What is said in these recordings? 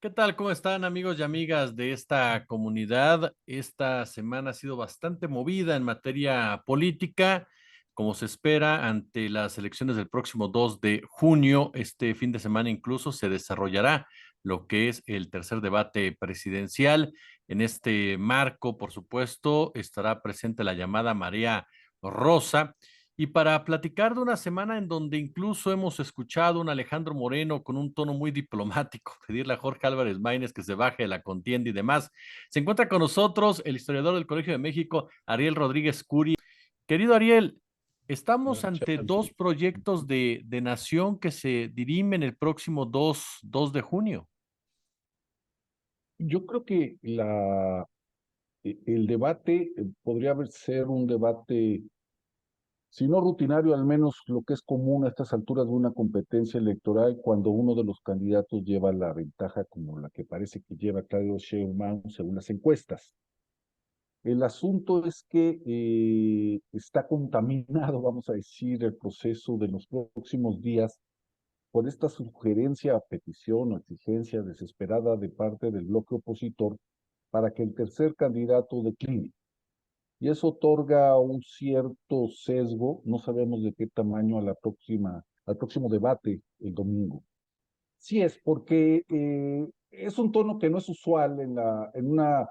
¿Qué tal? ¿Cómo están amigos y amigas de esta comunidad? Esta semana ha sido bastante movida en materia política, como se espera ante las elecciones del próximo 2 de junio. Este fin de semana incluso se desarrollará lo que es el tercer debate presidencial. En este marco, por supuesto, estará presente la llamada María Rosa. Y para platicar de una semana en donde incluso hemos escuchado a un Alejandro Moreno con un tono muy diplomático pedirle a Jorge Álvarez Maínez que se baje de la contienda y demás, se encuentra con nosotros el historiador del Colegio de México, Ariel Rodríguez Curi. Querido Ariel, estamos ante dos proyectos de nación que se dirimen el próximo 2 de junio. Yo creo que el debate podría ser un debate, si no rutinario, al menos lo que es común a estas alturas de una competencia electoral, cuando uno de los candidatos lleva la ventaja como la que parece que lleva Claudio Sheinbaum según las encuestas. El asunto es que está contaminado, vamos a decir, el proceso de los próximos días por esta sugerencia, petición o exigencia desesperada de parte del bloque opositor para que el tercer candidato decline. Y eso otorga un cierto sesgo, no sabemos de qué tamaño al próximo debate el domingo. Sí es, porque es un tono que no es usual en una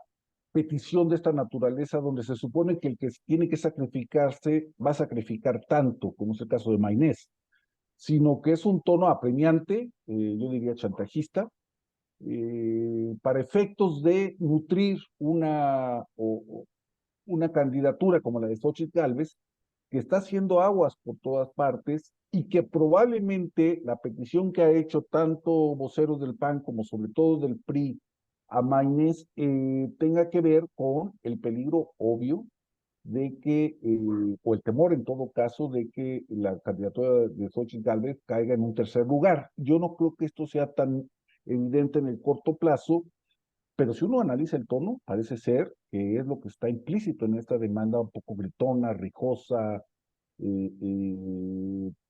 petición de esta naturaleza, donde se supone que el que tiene que sacrificarse va a sacrificar tanto, como es el caso de Mainés, sino que es un tono apremiante, yo diría chantajista, para efectos de nutrir una candidatura como la de Xochitl Gálvez, que está haciendo aguas por todas partes y que probablemente la petición que ha hecho tanto voceros del PAN como sobre todo del PRI a Maínez tenga que ver con el peligro obvio de que, o el temor en todo caso, de que la candidatura de Xochitl Gálvez caiga en un tercer lugar. Yo no creo que esto sea tan evidente en el corto plazo, pero si uno analiza el tono, parece ser que es lo que está implícito en esta demanda un poco gritona, rijosa,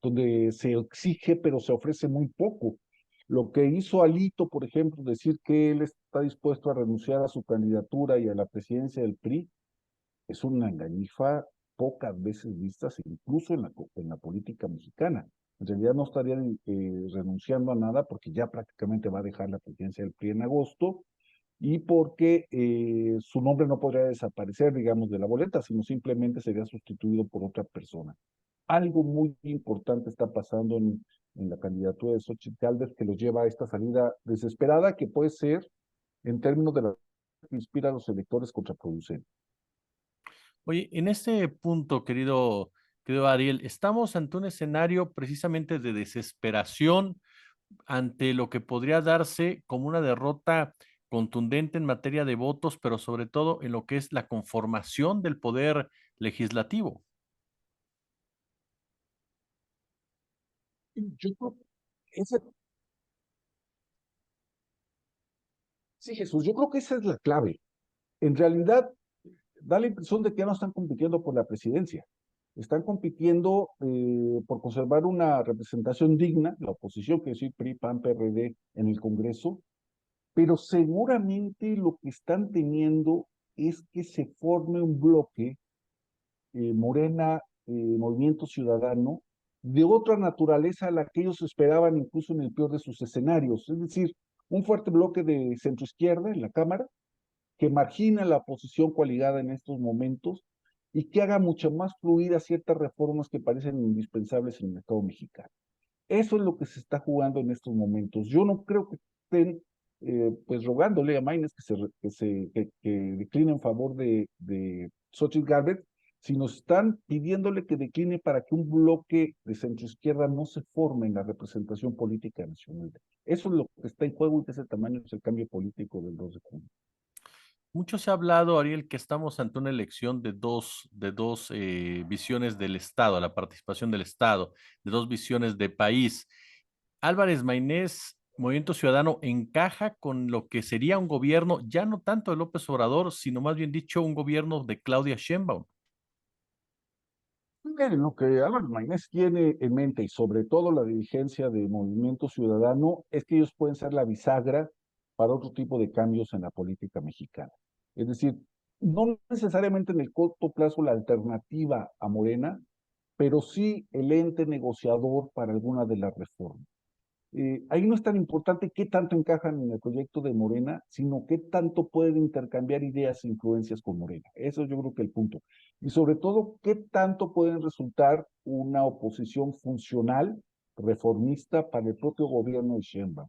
donde se exige pero se ofrece muy poco. Lo que hizo Alito, por ejemplo, decir que él está dispuesto a renunciar a su candidatura y a la presidencia del PRI, es una engañifa pocas veces vistas, incluso en la política mexicana. En realidad no estaría renunciando a nada porque ya prácticamente va a dejar la presidencia del PRI en agosto y porque su nombre no podría desaparecer, digamos, de la boleta, sino simplemente sería sustituido por otra persona. Algo muy importante está pasando en la candidatura de Xochitl Gálvez que los lleva a esta salida desesperada que puede ser, en términos de la que inspira a los electores, contraproducente. Oye, en este punto, querido Ariel, estamos ante un escenario precisamente de desesperación ante lo que podría darse como una derrota contundente en materia de votos, pero sobre todo en lo que es la conformación del poder legislativo. Yo creo que esa, sí, Jesús, yo creo que esa es la clave. En realidad, da la impresión de que ya no están compitiendo por la presidencia. Están compitiendo por conservar una representación digna, la oposición, que decir PRI, PAN, PRD en el Congreso, pero seguramente lo que están teniendo es que se forme un bloque, Morena, Movimiento Ciudadano, de otra naturaleza a la que ellos esperaban incluso en el peor de sus escenarios. Es decir, un fuerte bloque de centroizquierda en la Cámara, que margina la oposición coaligada en estos momentos y que haga mucho más fluidas ciertas reformas que parecen indispensables en el mercado mexicano. Eso es lo que se está jugando en estos momentos. Yo no creo que estén pues rogándole a Maines que decline en favor de Xochitl Gálvez, sino están pidiéndole que decline para que un bloque de centroizquierda no se forme en la representación política nacional. Eso es lo que está en juego y que ese tamaño es el cambio político del 2 de junio. Mucho se ha hablado, Ariel, que estamos ante una elección de dos visiones del Estado, la participación del Estado, de dos visiones de país. Álvarez Maynés, Movimiento Ciudadano, encaja con lo que sería un gobierno, ya no tanto de López Obrador, sino más bien dicho, un gobierno de Claudia Sheinbaum. Miren, lo que Álvaro Maynés tiene en mente y sobre todo la dirigencia de Movimiento Ciudadano es que ellos pueden ser la bisagra para otro tipo de cambios en la política mexicana. Es decir, no necesariamente en el corto plazo la alternativa a Morena, pero sí el ente negociador para alguna de las reformas. Ahí no es tan importante qué tanto encajan en el proyecto de Morena, sino qué tanto pueden intercambiar ideas e influencias con Morena. Eso yo creo que es el punto. Y sobre todo, qué tanto pueden resultar una oposición funcional, reformista para el propio gobierno de Sheinbaum.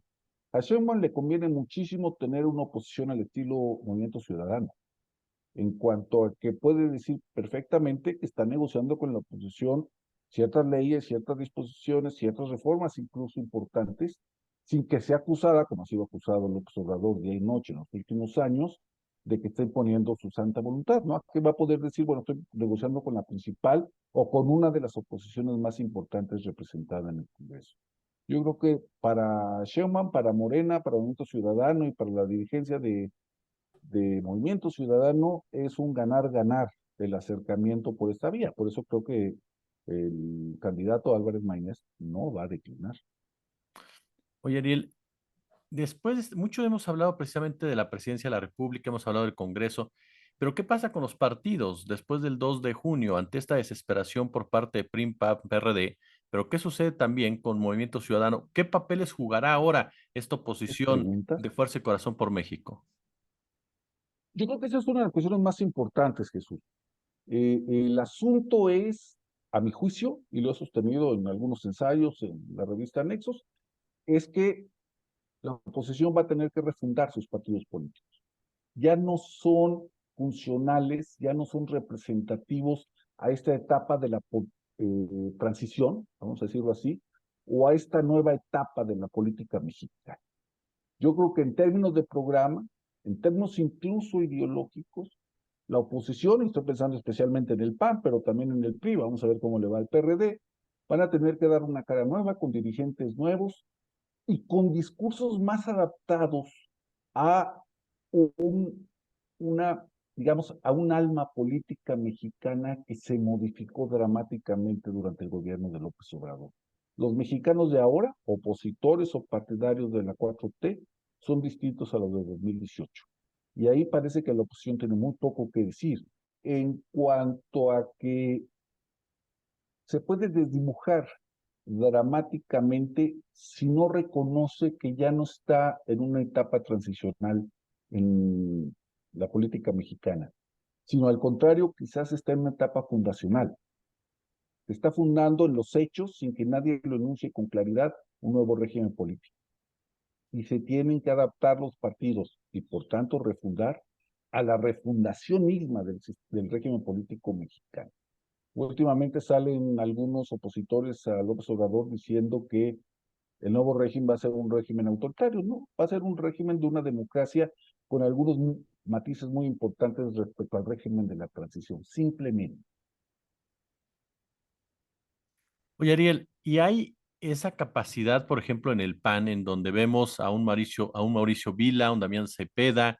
A Sheinbaum le conviene muchísimo tener una oposición al estilo Movimiento Ciudadano, en cuanto a que puede decir perfectamente que está negociando con la oposición ciertas leyes, ciertas disposiciones, ciertas reformas, incluso importantes, sin que sea acusada, como ha sido acusado López Obrador día y noche en los últimos años, de que esté imponiendo su santa voluntad, ¿no? Que va a poder decir, bueno, estoy negociando con la principal o con una de las oposiciones más importantes representadas en el Congreso. Yo creo que para Sheinbaum, para Morena, para Movimiento Ciudadano y para la dirigencia de Movimiento Ciudadano es un ganar-ganar el acercamiento por esta vía. Por eso creo que el candidato Álvarez Maínez no va a declinar. Oye, Ariel, después, mucho hemos hablado precisamente de la presidencia de la República, hemos hablado del Congreso, pero ¿qué pasa con los partidos después del 2 de junio ante esta desesperación por parte de PRI, PAN, PRD? Pero ¿qué sucede también con Movimiento Ciudadano? ¿Qué papeles jugará ahora esta Es oposición pregunta. de Fuerza y Corazón por México? Yo creo que esa es una de las cuestiones más importantes, Jesús. El asunto es, a mi juicio, y lo he sostenido en algunos ensayos en la revista Nexos, es que la oposición va a tener que refundar sus partidos políticos. Ya no son funcionales, ya no son representativos a esta etapa de la transición, vamos a decirlo así, o a esta nueva etapa de la política mexicana. Yo creo que en términos de programa, en términos incluso ideológicos, la oposición, y estoy pensando especialmente en el PAN, pero también en el PRI, vamos a ver cómo le va al PRD, van a tener que dar una cara nueva con dirigentes nuevos y con discursos más adaptados a un, una, digamos, a un alma política mexicana que se modificó dramáticamente durante el gobierno de López Obrador. Los mexicanos de ahora, opositores o partidarios de la 4T, son distintos a los de 2018. Y ahí parece que la oposición tiene muy poco que decir en cuanto a que se puede desdibujar dramáticamente si no reconoce que ya no está en una etapa transicional en la política mexicana, sino al contrario, quizás está en una etapa fundacional. Se está fundando en los hechos, sin que nadie lo enuncie con claridad, un nuevo régimen político. Y se tienen que adaptar los partidos y, por tanto, refundar a la refundación misma del régimen político mexicano. Últimamente salen algunos opositores a López Obrador diciendo que el nuevo régimen va a ser un régimen autoritario. No, va a ser un régimen de una democracia con algunos matices muy importantes respecto al régimen de la transición, simplemente. Oye, Ariel, ¿y hay esa capacidad, por ejemplo, en el PAN, en donde vemos a un Mauricio Vila, a un Damián Cepeda,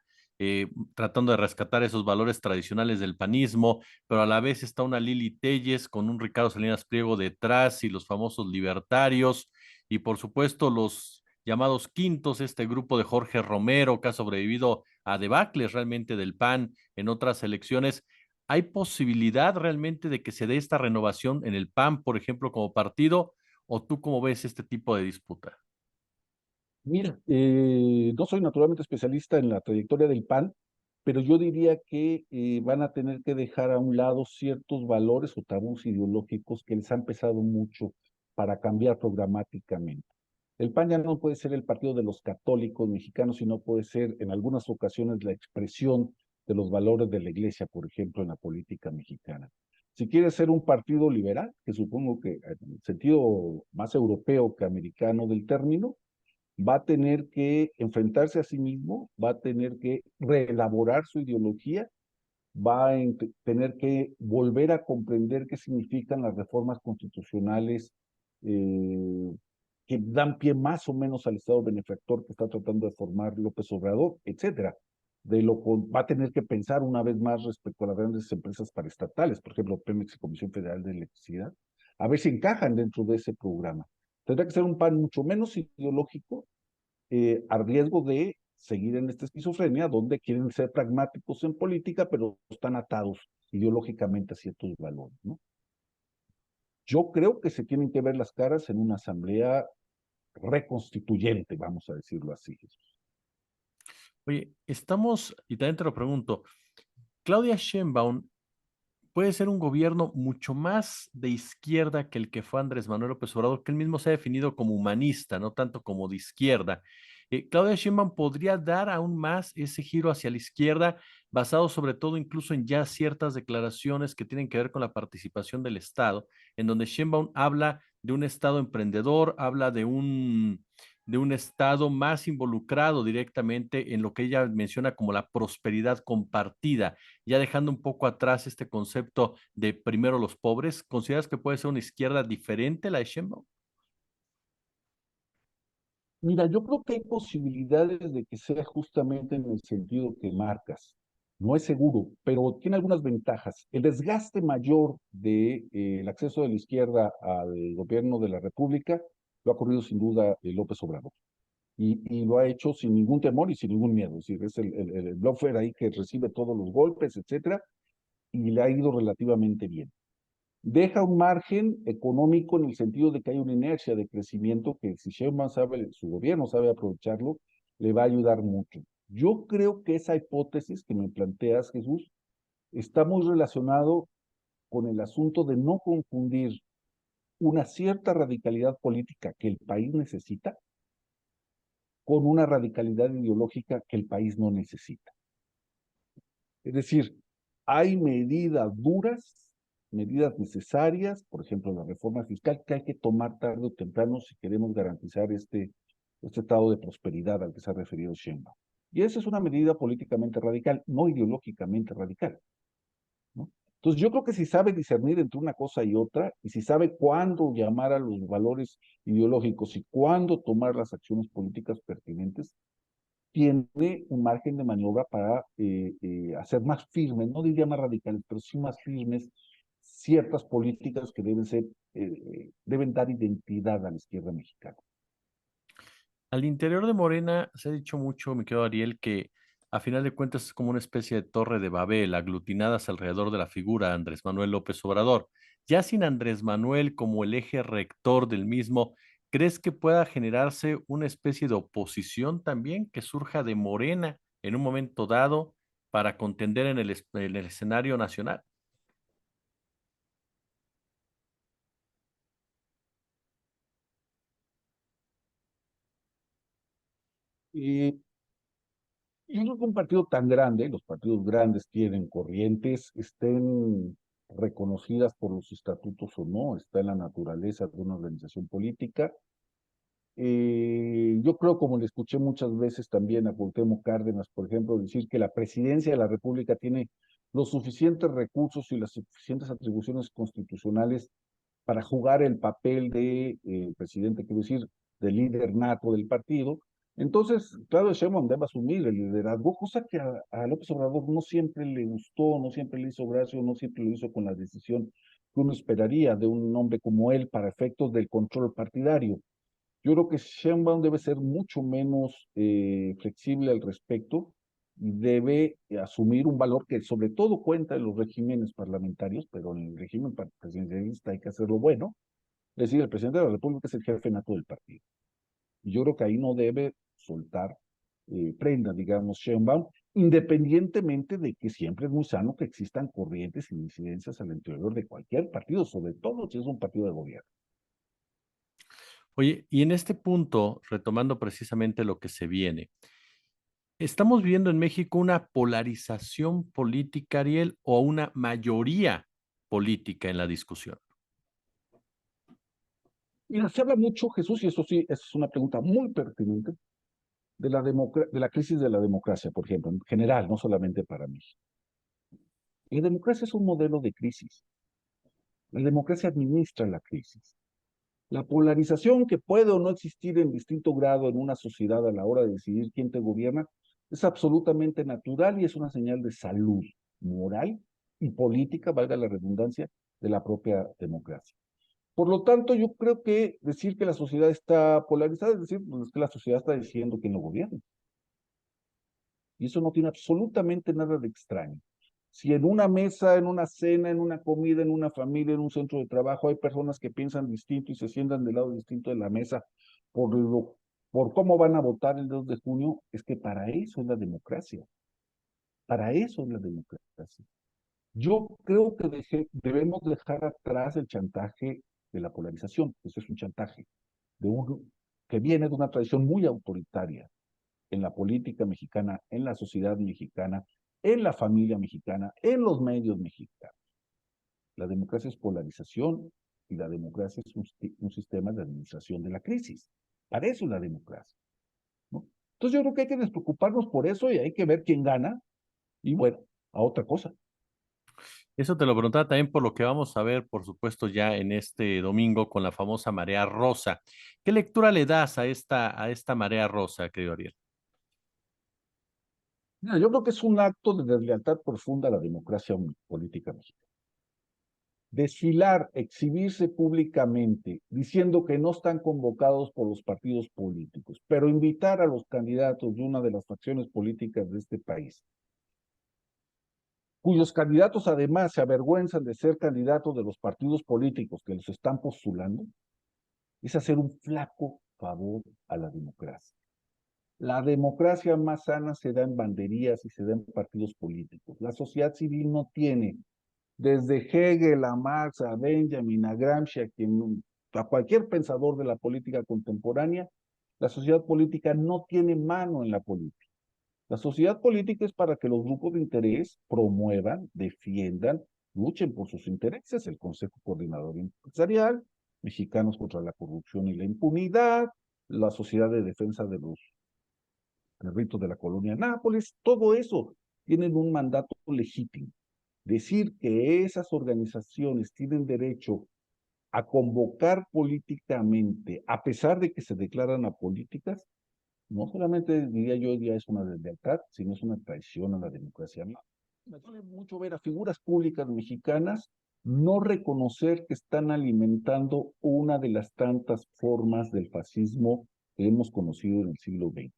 tratando de rescatar esos valores tradicionales del panismo, pero a la vez está una Lili Telles con un Ricardo Salinas Pliego detrás y los famosos libertarios, y por supuesto los llamados quintos, este grupo de Jorge Romero que ha sobrevivido a debacles realmente del PAN en otras elecciones? ¿Hay posibilidad realmente de que se dé esta renovación en el PAN, por ejemplo, como partido? ¿O tú cómo ves este tipo de disputa? Mira, no soy naturalmente especialista en la trayectoria del PAN, pero yo diría que van a tener que dejar a un lado ciertos valores o tabús ideológicos que les han pesado mucho para cambiar programáticamente. El PAN ya no puede ser el partido de los católicos mexicanos, sino puede ser en algunas ocasiones la expresión de los valores de la iglesia, por ejemplo, en la política mexicana. Si quiere ser un partido liberal, que supongo que en el sentido más europeo que americano del término, va a tener que enfrentarse a sí mismo, va a tener que reelaborar su ideología, va a tener que volver a comprender qué significan las reformas constitucionales que dan pie más o menos al Estado benefactor que está tratando de formar López Obrador, etcétera. Va a tener que pensar una vez más respecto a las grandes empresas paraestatales, por ejemplo, Pemex y Comisión Federal de Electricidad, a ver si encajan dentro de ese programa. Tendrá que ser un PAN mucho menos ideológico, a riesgo de seguir en esta esquizofrenia donde quieren ser pragmáticos en política, pero están atados ideológicamente a ciertos valores, ¿no? Yo creo que se tienen que ver las caras en una asamblea reconstituyente, vamos a decirlo así, Jesús. Oye, estamos, y también te lo pregunto, Claudia Sheinbaum puede ser un gobierno mucho más de izquierda que el que fue Andrés Manuel López Obrador, que él mismo se ha definido como humanista, no tanto como de izquierda. Claudia Sheinbaum podría dar aún más ese giro hacia la izquierda, basado sobre todo incluso en ya ciertas declaraciones que tienen que ver con la participación del Estado, en donde Sheinbaum habla de un Estado emprendedor, habla de un Estado más involucrado directamente en lo que ella menciona como la prosperidad compartida, ya dejando un poco atrás este concepto de primero los pobres. ¿Consideras que puede ser una izquierda diferente la de Sheinbaum? Mira, yo creo que hay posibilidades de que sea justamente en el sentido que marcas. No es seguro, pero tiene algunas ventajas. El desgaste mayor del acceso de la izquierda al gobierno de la República lo ha corrido sin duda López Obrador. Y lo ha hecho sin ningún temor y sin ningún miedo. Es decir, es el bluffer ahí que recibe todos los golpes, etcétera, y le ha ido relativamente bien. Deja un margen económico en el sentido de que hay una inercia de crecimiento que si Sheinbaum sabe, su gobierno sabe aprovecharlo, le va a ayudar mucho. Yo creo que esa hipótesis que me planteas, Jesús, está muy relacionado con el asunto de no confundir una cierta radicalidad política que el país necesita con una radicalidad ideológica que el país no necesita. Es decir, hay medidas duras, medidas necesarias, por ejemplo, la reforma fiscal, que hay que tomar tarde o temprano si queremos garantizar este estado de prosperidad al que se ha referido Sheinbaum. Y esa es una medida políticamente radical, no ideológicamente radical, ¿no? Entonces, yo creo que si sabe discernir entre una cosa y otra, y si sabe cuándo llamar a los valores ideológicos y cuándo tomar las acciones políticas pertinentes, tiene un margen de maniobra para hacer más firmes, no diría más radicales, pero sí más firmes ciertas políticas que deben dar identidad a la izquierda mexicana. Al interior de Morena se ha dicho mucho, mi querido Ariel, que a final de cuentas es como una especie de torre de Babel, aglutinadas alrededor de la figura de Andrés Manuel López Obrador. Ya sin Andrés Manuel como el eje rector del mismo, ¿crees que pueda generarse una especie de oposición también que surja de Morena en un momento dado para contender en en el escenario nacional? Y yo creo que un partido tan grande, los partidos grandes tienen corrientes, estén reconocidas por los estatutos o no, está en la naturaleza de una organización política. Yo creo, como le escuché muchas veces también a Cuauhtémoc Cárdenas, por ejemplo, decir que la presidencia de la República tiene los suficientes recursos y las suficientes atribuciones constitucionales para jugar el papel de presidente, quiero decir, de líder nato del partido. Entonces, claro, Sheinbaum debe asumir el liderazgo, cosa que a López Obrador no siempre le gustó, no siempre le hizo gracia, no siempre lo hizo con la decisión que uno esperaría de un hombre como él para efectos del control partidario. Yo creo que Sheinbaum debe ser mucho menos flexible al respecto y debe asumir un valor que sobre todo cuenta en los regímenes parlamentarios, pero en el régimen presidencialista hay que hacerlo bueno. Es decir, el presidente de la República es el jefe nato del partido. Y yo creo que ahí no debe soltar prenda, digamos, Sheinbaum, independientemente de que siempre es muy sano que existan corrientes y disidencias al interior de cualquier partido, sobre todo si es un partido de gobierno. Oye, y en este punto, retomando precisamente lo que se viene, ¿estamos viendo en México una polarización política, Ariel, o una mayoría política en la discusión? Mira, se habla mucho, Jesús, y eso sí, es una pregunta muy pertinente, de la crisis de la democracia, por ejemplo, en general, no solamente para mí. La democracia es un modelo de crisis. La democracia administra la crisis. La polarización que puede o no existir en distinto grado en una sociedad a la hora de decidir quién te gobierna es absolutamente natural y es una señal de salud moral y política, valga la redundancia, de la propia democracia. Por lo tanto, yo creo que decir que la sociedad está polarizada es decir, pues, que la sociedad está diciendo quién lo gobierna. Y eso no tiene absolutamente nada de extraño. Si en una mesa, en una cena, en una comida, en una familia, en un centro de trabajo, hay personas que piensan distinto y se sientan del lado distinto de la mesa por cómo van a votar el 2 de junio, es que para eso es la democracia. Para eso es la democracia. Yo creo que debemos dejar atrás el chantaje de la polarización. Eso es un chantaje que viene de una tradición muy autoritaria en la política mexicana, en la sociedad mexicana, en la familia mexicana, en los medios mexicanos. La democracia es polarización y la democracia es un sistema de administración de la crisis. Para eso es la democracia, ¿no? Entonces yo creo que hay que despreocuparnos por eso y hay que ver quién gana y bueno, a otra cosa. Eso te lo preguntaba también por lo que vamos a ver, por supuesto, ya en este domingo con la famosa marea rosa. ¿Qué lectura le das a esta marea rosa, querido Ariel? Mira, yo creo que es un acto de deslealtad profunda a la democracia política mexicana. Desfilar, exhibirse públicamente, diciendo que no están convocados por los partidos políticos, pero invitar a los candidatos de una de las facciones políticas de este país, cuyos candidatos además se avergüenzan de ser candidatos de los partidos políticos que los están postulando, es hacer un flaco favor a la democracia. La democracia más sana se da en banderías y se da en partidos políticos. La sociedad civil no tiene, desde Hegel a Marx, a Benjamin, a Gramsci, a cualquier pensador de la política contemporánea, la sociedad política no tiene mano en la política. La sociedad política es para que los grupos de interés promuevan, defiendan, luchen por sus intereses. El Consejo Coordinador Empresarial, Mexicanos contra la Corrupción y la Impunidad, la Sociedad de Defensa de los Ritos de la Colonia Nápoles, todo eso tienen un mandato legítimo. Decir que esas organizaciones tienen derecho a convocar políticamente, a pesar de que se declaran apolíticas, no solamente diría yo ya es una deslealtad, sino es una traición a la democracia. Me duele mucho ver a figuras públicas mexicanas no reconocer que están alimentando una de las tantas formas del fascismo que hemos conocido en el siglo XX.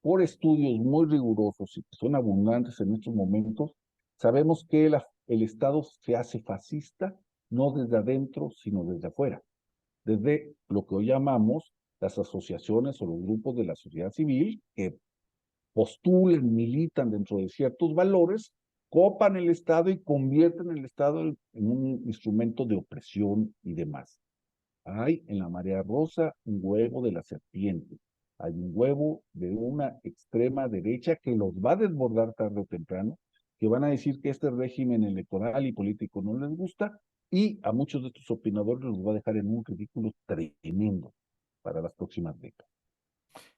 Por estudios muy rigurosos y que son abundantes en estos momentos, sabemos que el Estado se hace fascista no desde adentro, sino desde afuera, desde lo que hoy llamamos las asociaciones o los grupos de la sociedad civil que postulan, militan dentro de ciertos valores, copan el Estado y convierten el Estado en un instrumento de opresión y demás. Hay en la marea rosa un huevo de la serpiente. Hay un huevo de una extrema derecha que los va a desbordar tarde o temprano, que van a decir que este régimen electoral y político no les gusta y a muchos de estos opinadores los va a dejar en un ridículo tremendo para las próximas décadas.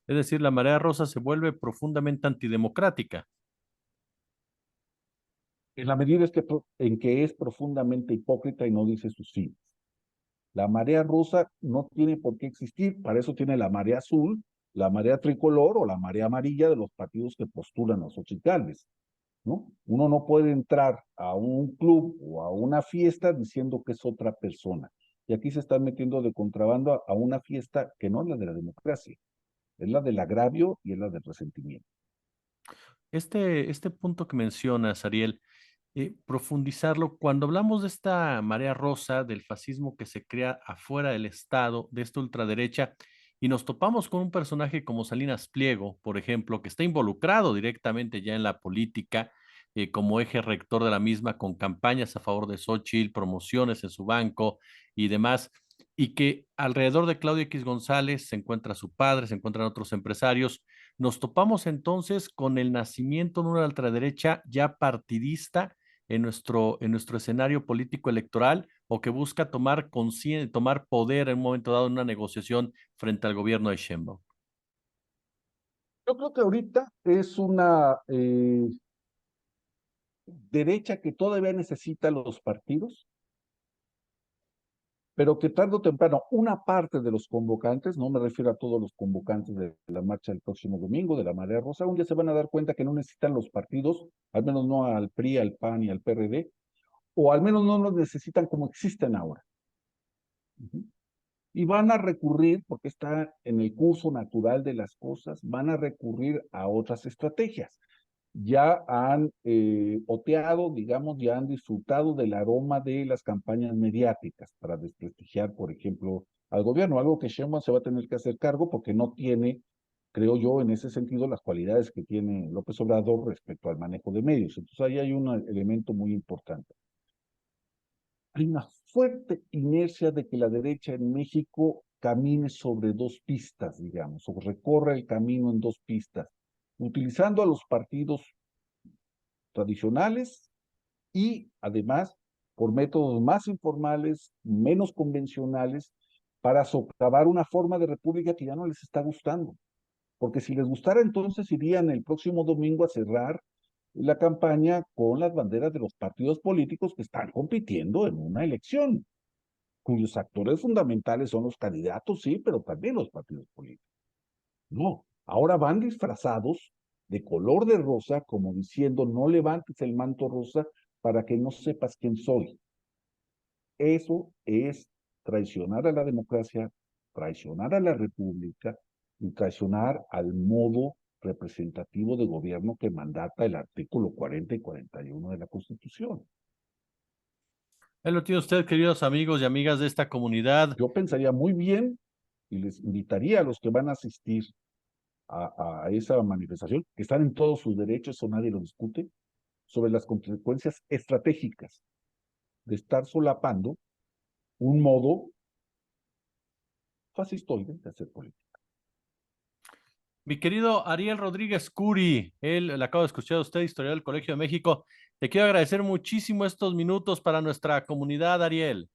Es decir, la marea rosa se vuelve profundamente antidemocrática. En la medida en que es profundamente hipócrita y no dice sus fines. La marea rosa no tiene por qué existir, para eso tiene la marea azul, la marea tricolor o la marea amarilla de los partidos que postulan a Xochitl Gálvez, ¿no? Uno no puede entrar a un club o a una fiesta diciendo que es otra persona. Y aquí se están metiendo de contrabando a una fiesta que no es la de la democracia, es la del agravio y es la del resentimiento. Este punto que mencionas, Ariel, profundizarlo, cuando hablamos de esta marea rosa, del fascismo que se crea afuera del Estado, de esta ultraderecha, y nos topamos con un personaje como Salinas Pliego, por ejemplo, que está involucrado directamente ya en la política, como eje rector de la misma, con campañas a favor de Xochitl, promociones en su banco y demás, y que alrededor de Claudio X González se encuentra su padre, se encuentran otros empresarios. Nos topamos entonces con el nacimiento de una ultraderecha ya partidista en nuestro escenario político electoral o que busca tomar poder en un momento dado en una negociación frente al gobierno de Sheinbaum. Yo creo que ahorita es una derecha que todavía necesita los partidos, pero que tarde o temprano una parte de los convocantes, no me refiero a todos los convocantes de la marcha del próximo domingo, de la Marea Rosa, un día se van a dar cuenta que no necesitan los partidos, al menos no al PRI, al PAN y al PRD, o al menos no los necesitan como existen ahora. Y van a recurrir, porque está en el curso natural de las cosas, van a recurrir a otras estrategias. ya han oteado, digamos, ya han disfrutado del aroma de las campañas mediáticas para desprestigiar, por ejemplo, al gobierno, algo que Sheinbaum se va a tener que hacer cargo porque no tiene, creo yo, en ese sentido, las cualidades que tiene López Obrador respecto al manejo de medios. Entonces ahí hay un elemento muy importante. Hay una fuerte inercia de que la derecha en México camine sobre dos pistas, digamos, o recorra el camino en dos pistas, utilizando a los partidos tradicionales y además por métodos más informales, menos convencionales, para socavar una forma de república que ya no les está gustando. Porque si les gustara, entonces irían el próximo domingo a cerrar la campaña con las banderas de los partidos políticos que están compitiendo en una elección, cuyos actores fundamentales son los candidatos, sí, pero también los partidos políticos. No, ahora van disfrazados de color de rosa, como diciendo, no levantes el manto rosa para que no sepas quién soy. Eso es traicionar a la democracia, traicionar a la república y traicionar al modo representativo de gobierno que mandata el artículo 40 y 41 de la Constitución. Ahí lo tiene usted, queridos amigos y amigas de esta comunidad. Yo pensaría muy bien y les invitaría a los que van a asistir a esa manifestación, que están en todos sus derechos, o nadie lo discute, sobre las consecuencias estratégicas de estar solapando un modo fascistoide de hacer política. Mi querido Ariel Rodríguez Curi, él le acabo de escuchar a usted, historiador del Colegio de México. Te quiero agradecer muchísimo estos minutos para nuestra comunidad, Ariel.